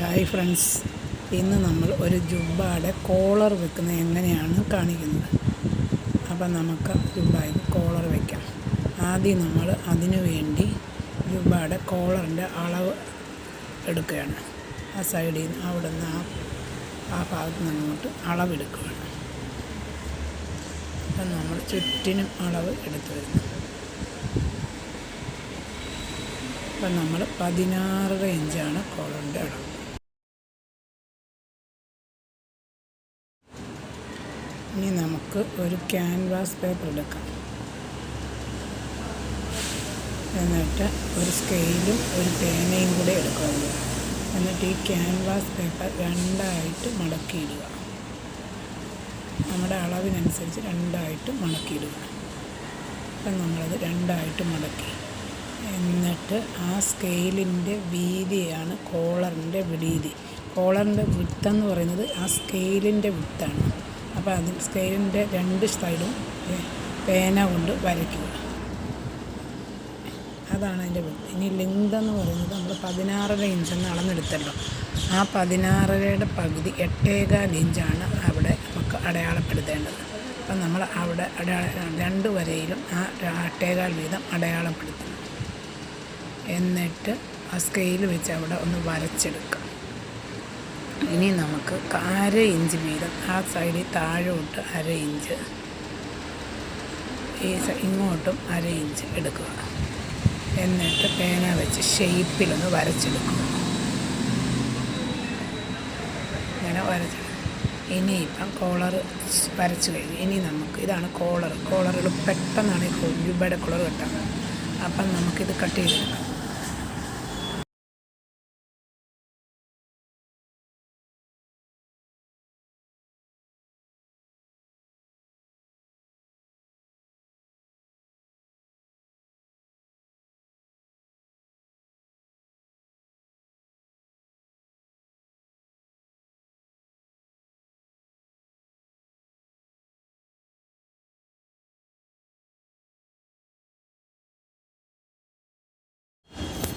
Hi friends, ഇന്ന് നമ്മൾ ഒരു ജുബ്ബയുടെ കോളർ വെക്കുന്നത് എങ്ങനെയാണ് കാണിക്കുന്നത്. അപ്പം നമുക്ക് ജുബ്ബയ്ക്ക് കോളർ വയ്ക്കാം. ആദ്യം നമ്മൾ അതിനു വേണ്ടി ജുബ്ബയുടെ കോളറിൻ്റെ അളവ് എടുക്കുകയാണ്. ആ സൈഡിൽ നിന്ന് അവിടെ നിന്ന് ആ ഭാഗത്ത് നിന്ന് അങ്ങോട്ട് അളവെടുക്കുകയാണ്. അപ്പം നമ്മൾ ചുറ്റിനും അളവ് എടുത്തു വരുന്നു. അപ്പം നമ്മൾ 16 ഇഞ്ചാണ് കോളറിൻ്റെ അളവ്. ഇനി നമുക്ക് ഒരു ക്യാൻവാസ് പേപ്പർ എടുക്കാം. എന്നിട്ട് ഒരു സ്കെയിലും ഒരു പേനയും കൂടെ എടുക്കുക. എന്നിട്ട് ഈ ക്യാൻവാസ് പേപ്പർ രണ്ടായിട്ട് മടക്കിയിടുക. നമ്മുടെ അളവിനനുസരിച്ച് രണ്ടായിട്ട് മടക്കിയിടുക. അപ്പം നമ്മളത് രണ്ടായിട്ട് മടക്കി. എന്നിട്ട് ആ സ്കെയിലിൻ്റെ വീതിയാണ് കോളറിൻ്റെ വീതി. കോളറിൻ്റെ വിട്ടെന്ന് പറയുന്നത് ആ സ്കെയിലിൻ്റെ വിട്ടാണ്. അപ്പോൾ അതിൽ സ്കെയിലിൻ്റെ രണ്ട് സൈഡും പേന കൊണ്ട് വരയ്ക്കുക. അതാണ് അതിൻ്റെ വിട്ട്. ഇനി ലെങ്ത് എന്ന് പറയുന്നത് നമ്മൾ 16 ഇഞ്ചെന്ന് അളന്നെടുത്തല്ലോ. ആ 16യുടെ പകുതി 8.25 ഇഞ്ചാണ് അവിടെ നമുക്ക് അടയാളപ്പെടുത്തേണ്ടത്. അപ്പം നമ്മൾ അവിടെ രണ്ട് വരയിലും ആ 8.25 വീതം അടയാളപ്പെടുത്തണം. എന്നിട്ട് ആ സ്കെയിൽ വെച്ച് അവിടെ ഒന്ന് വരച്ചെടുക്കാം. ഇനി നമുക്ക് 1/2 ഇഞ്ച് വീതം ആ സൈഡിൽ താഴോട്ട് 1/2 ഇഞ്ച്, ഇങ്ങോട്ടും 1/2 ഇഞ്ച് എടുക്കുക. എന്നിട്ട് പേന വെച്ച് ഷേപ്പിലൊന്ന് വരച്ചെടുക്കുക. ഇങ്ങനെ വരച്ചെടുക്കുക. ഇനിയിപ്പം കോളർ വരച്ച് കഴിഞ്ഞു. ഇനി നമുക്ക് ഇതാണ് കോളറുകൾ പെട്ടെന്നാണ് ഈ ജുബ്ബയുടെ കോളർ കെട്ടാൻ. അപ്പം നമുക്കിത് കട്ട് ചെയ്തെടുക്കാം.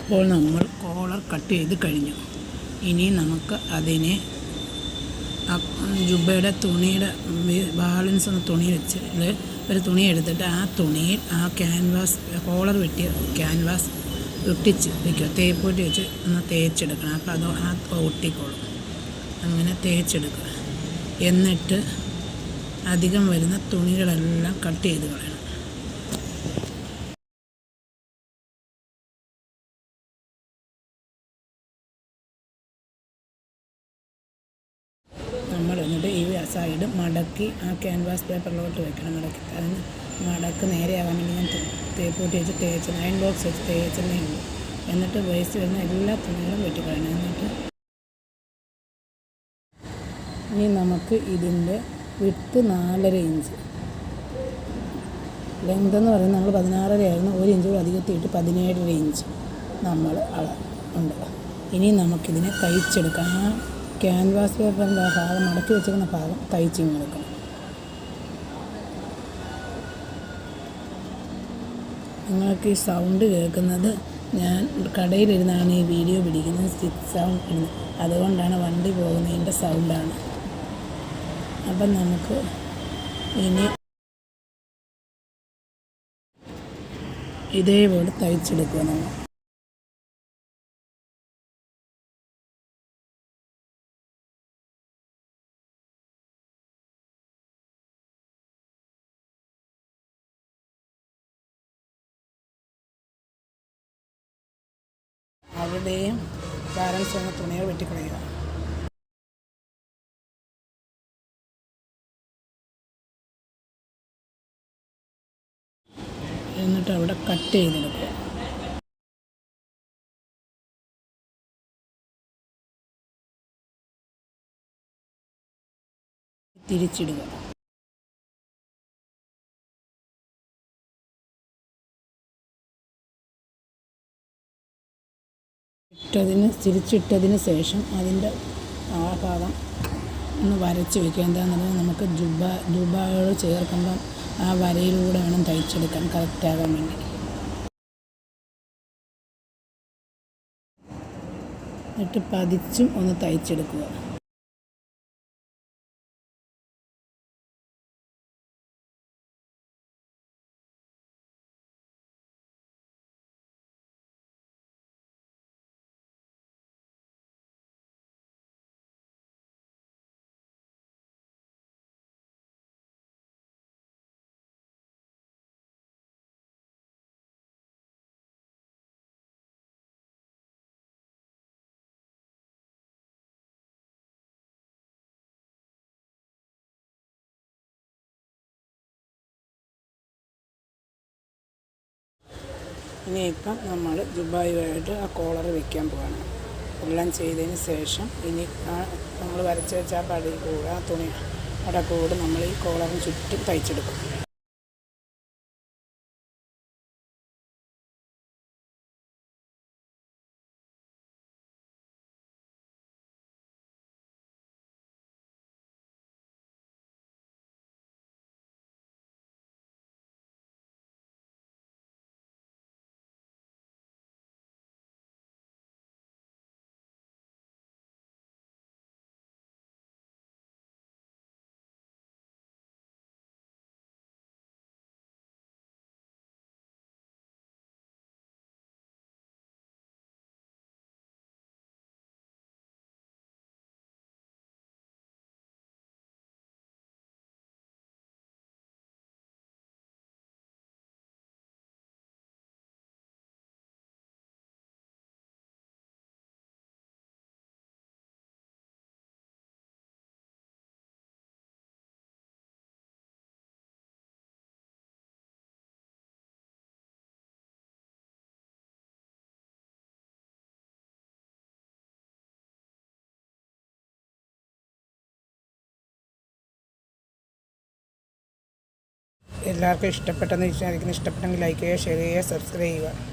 അപ്പോൾ നമ്മൾ കോളർ കട്ട് ചെയ്ത് കഴിഞ്ഞു. ഇനി നമുക്ക് അതിനെ ജുബ്ബയുടെ തുണിയുടെ ബാലൻസ് എന്ന തുണി വെച്ച് ഒരു തുണി എടുത്തിട്ട് ആ തുണിയിൽ ആ ക്യാൻവാസ് കോളർ വെട്ടിയ ക്യാൻവാസ് ഒട്ടിച്ച് വയ്ക്കുക. തേപ്പൊട്ടി വെച്ച് ഒന്ന് തേച്ചെടുക്കണം. അപ്പോൾ അത് ഒട്ടിക്കോളും. അങ്ങനെ തേച്ചെടുക്കുക. എന്നിട്ട് അധികം വരുന്ന തുണികളെല്ലാം കട്ട് ചെയ്ത് കളയണം. നമ്മൾ എന്നിട്ട് ഈ സൈഡ് മടക്കി ആ ക്യാൻവാസ് പേപ്പറിലോട്ട് വെക്കണം. അതിന് മടക്ക് നേരെയാകാൻ വേണ്ടി ഞാൻ തേപ്പൊട്ടി വെച്ച് തേച്ച് അയൺ ബോക്സ് വെച്ച് തേച്ചതേ ഉള്ളൂ. എന്നിട്ട് വേസ്റ്റ് വരുന്ന എല്ലാ തുണികളും വെട്ടിക്കളയണം. എന്നിട്ട് ഇനി നമുക്ക് ഇതിൻ്റെ വിട്ട് 4.5 ഇഞ്ച്, ലെങ്ത് എന്ന് പറയുന്നത് നമ്മൾ 16 ആയിരുന്നു. 1 ഇഞ്ച് അധികത്തിയിട്ട് 17 ഇഞ്ച് നമ്മൾ ഉണ്ട്. ഇനി നമുക്കിതിനെ തയ്ച്ചെടുക്കാം. ആ ക്യാൻവാസ് പേപ്പറിൻ്റെ ഭാഗം മടക്കി വെച്ചിരിക്കുന്ന ഭാഗം തയ്ച്ചിങ്ങെടുക്കണം. നിങ്ങൾക്ക് ഈ സൗണ്ട് കേൾക്കുന്നത് ഞാൻ കടയിലിരുന്നാണ് ഈ വീഡിയോ പിടിക്കുന്നത്. സ്റ്റിച്ച് സൗണ്ട് ഇടുന്നത്, അതുകൊണ്ടാണ് വണ്ടി പോകുന്നതിൻ്റെ സൗണ്ടാണ്. അപ്പം നമുക്ക് ഇനി ഇതേപോലെ തയ്ച്ചെടുക്കുക. നമ്മൾ അവിടെയും ബാലൻസ് വന്ന തുണികൾ വെട്ടിക്കളയുക. എന്നിട്ട് അവിടെ കട്ട് ചെയ്തെടുക്കുക. തിരിച്ചിടുക. തിരിച്ചിട്ടതിന് ശേഷം അതിൻ്റെ ആ ഭാഗം ഒന്ന് വരച്ച് വയ്ക്കുക. എന്താണെന്നുള്ളത് നമുക്ക് ജുബ്ബയോട് ചേർക്കുമ്പം ആ വരയിലൂടെ വേണം തയ്ച്ചെടുക്കാൻ കറക്റ്റാകാൻ വേണ്ടി. എന്നിട്ട് പതിച്ചും ഒന്ന് തയ്ച്ചെടുക്കുക. ഇനിയിപ്പം നമ്മൾ ദുബായുമായിട്ട് ആ കോളർ വെക്കാൻ പോവാണ്. എല്ലാം ചെയ്തതിന് ശേഷം ഇനി നമ്മൾ വരച്ച് വെച്ച ആ പടി കൂടെ ആ തുണി കൂടെ നമ്മൾ ഈ കോളറിന് ചുറ്റും തയ്ച്ചെടുക്കും. എല്ലാവർക്കും ഇഷ്ടപ്പെട്ടെന്ന് വിചാരിക്കുന്നു. ഇഷ്ടപ്പെട്ടെങ്കിൽ ലൈക്ക് ചെയ്യുക, ഷെയർ ചെയ്യുക, സബ്സ്ക്രൈബ് ചെയ്യുക.